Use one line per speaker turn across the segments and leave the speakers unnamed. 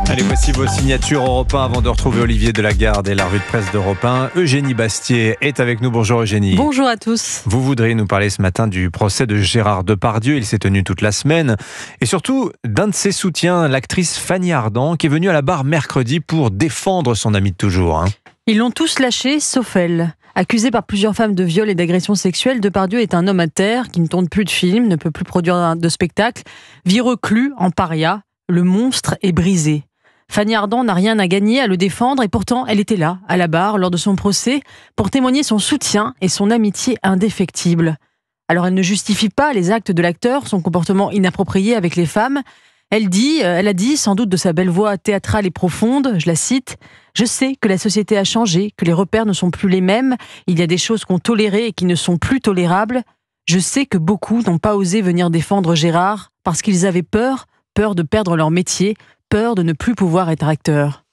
Allez, voici vos signatures Europe 1 avant de retrouver Olivier Delagarde et la revue de presse d'Europe 1. Eugénie Bastier est avec nous. Bonjour Eugénie.
Bonjour à tous.
Vous voudriez nous parler ce matin du procès de Gérard Depardieu. Il s'est tenu toute la semaine. Et surtout d'un de ses soutiens, l'actrice Fanny Ardant, qui est venue à la barre mercredi pour défendre son amie de toujours.
Ils l'ont tous lâché, sauf elle. Accusé par plusieurs femmes de viol et d'agression sexuelle, Depardieu est un homme à terre qui ne tourne plus de films, ne peut plus produire de spectacles, vit reclus en paria. Le monstre est brisé. Fanny Ardant n'a rien à gagner à le défendre et pourtant elle était là, à la barre, lors de son procès, pour témoigner son soutien et son amitié indéfectible. Alors elle ne justifie pas les actes de l'acteur, son comportement inapproprié avec les femmes. Elle a dit, sans doute de sa belle voix théâtrale et profonde, je la cite, « Je sais que la société a changé, que les repères ne sont plus les mêmes, il y a des choses qu'on tolérait et qui ne sont plus tolérables. Je sais que beaucoup n'ont pas osé venir défendre Gérard parce qu'ils avaient peur de perdre leur métier, peur de ne plus pouvoir être acteur.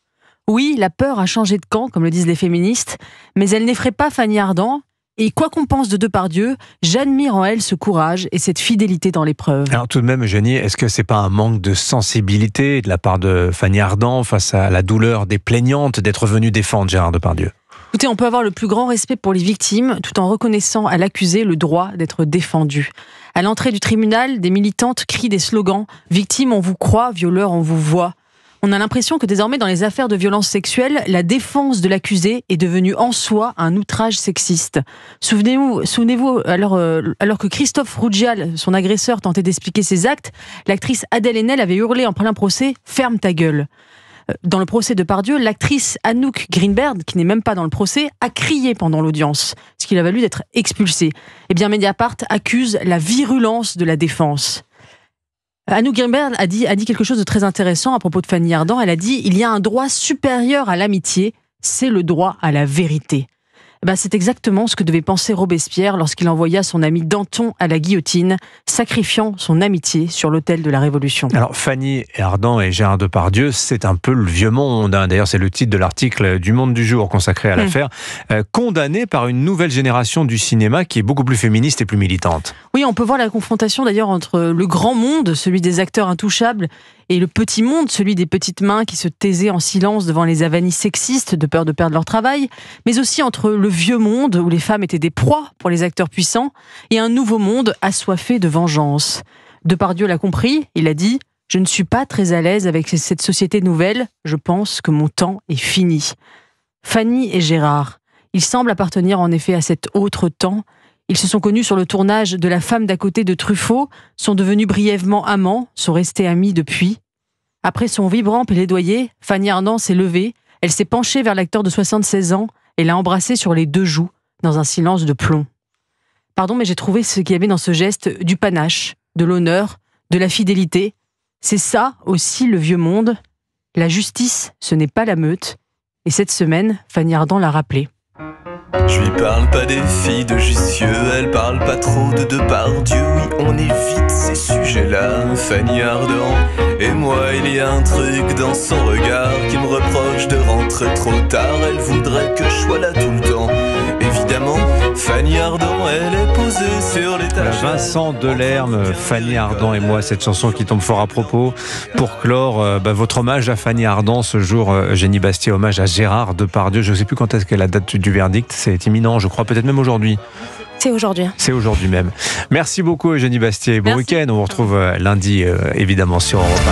Oui, la peur a changé de camp, comme le disent les féministes, mais elle n'effraie pas Fanny Ardant. Et quoi qu'on pense de Depardieu, j'admire en elle ce courage et cette fidélité dans l'épreuve. »
Alors tout de même, Eugénie, est-ce que c'est pas un manque de sensibilité de la part de Fanny Ardant face à la douleur des plaignantes d'être venue défendre Gérard Depardieu ?
Écoutez, on peut avoir le plus grand respect pour les victimes tout en reconnaissant à l'accusé le droit d'être défendu. À l'entrée du tribunal, des militantes crient des slogans « Victime, on vous croit, violeur, on vous voit ». On a l'impression que désormais, dans les affaires de violences sexuelles, la défense de l'accusé est devenue en soi un outrage sexiste. Souvenez-vous alors que Christophe Rougial, son agresseur, tentait d'expliquer ses actes, l'actrice Adèle Haenel avait hurlé en plein procès « Ferme ta gueule ». Dans le procès de Depardieu, l'actrice Anouk Greenberg, qui n'est même pas dans le procès, a crié pendant l'audience, ce qui lui a valu d'être expulsée. Eh bien, Mediapart accuse la virulence de la défense. Anouk Greenberg a dit quelque chose de très intéressant à propos de Fanny Ardant. Elle a dit « Il y a un droit supérieur à l'amitié, c'est le droit à la vérité ». C'est exactement ce que devait penser Robespierre lorsqu'il envoya son ami Danton à la guillotine, sacrifiant son amitié sur l'autel de la Révolution.
Alors Fanny Ardant et Gérard Depardieu, c'est un peu le vieux monde. D'ailleurs, c'est le titre de l'article du Monde du Jour consacré à l'affaire. Condamné par une nouvelle génération du cinéma qui est beaucoup plus féministe et plus militante.
Oui, on peut voir la confrontation d'ailleurs entre le grand monde, celui des acteurs intouchables, et le petit monde, celui des petites mains qui se taisaient en silence devant les avanies sexistes de peur de perdre leur travail, mais aussi entre le vieux monde où les femmes étaient des proies pour les acteurs puissants et un nouveau monde assoiffé de vengeance. Depardieu l'a compris, il a dit « Je ne suis pas très à l'aise avec cette société nouvelle, je pense que mon temps est fini ». Fanny et Gérard, ils semblent appartenir en effet à cet autre temps. Ils se sont connus sur le tournage de La femme d'à côté de Truffaut, sont devenus brièvement amants, sont restés amis depuis. Après son vibrant plaidoyer, Fanny Ardant s'est levée, elle s'est penchée vers l'acteur de 76 ans et l'a embrassé sur les deux joues, dans un silence de plomb. Pardon, mais j'ai trouvé ce qu'il y avait dans ce geste du panache, de l'honneur, de la fidélité. C'est ça aussi le vieux monde. La justice, ce n'est pas la meute. Et cette semaine, Fanny Ardant l'a rappelé.
Je lui parle pas des filles de Jussieu, elle parle pas trop de Depardieu. Oui, on évite ces sujets-là, Fanny Ardant et moi. Il y a un truc dans son regard qui me reproche de rentrer trop tard. Elle voudrait que je sois là tout le temps. Évidemment, Fanny Ardant, elle est posée sur l'étagère.
Vincent Delerme, Fanny Ardant et moi, cette chanson qui tombe fort à propos pour clore votre hommage à Fanny Ardant ce jour. Eugénie Bastier, hommage à Gérard Depardieu. Je ne sais plus quand est-ce qu'est la date du verdict, c'est imminent, je crois, peut-être même aujourd'hui.
C'est aujourd'hui.
C'est aujourd'hui même. Merci beaucoup Eugénie Bastier. Bon week-end, on vous retrouve lundi évidemment sur Europe 1.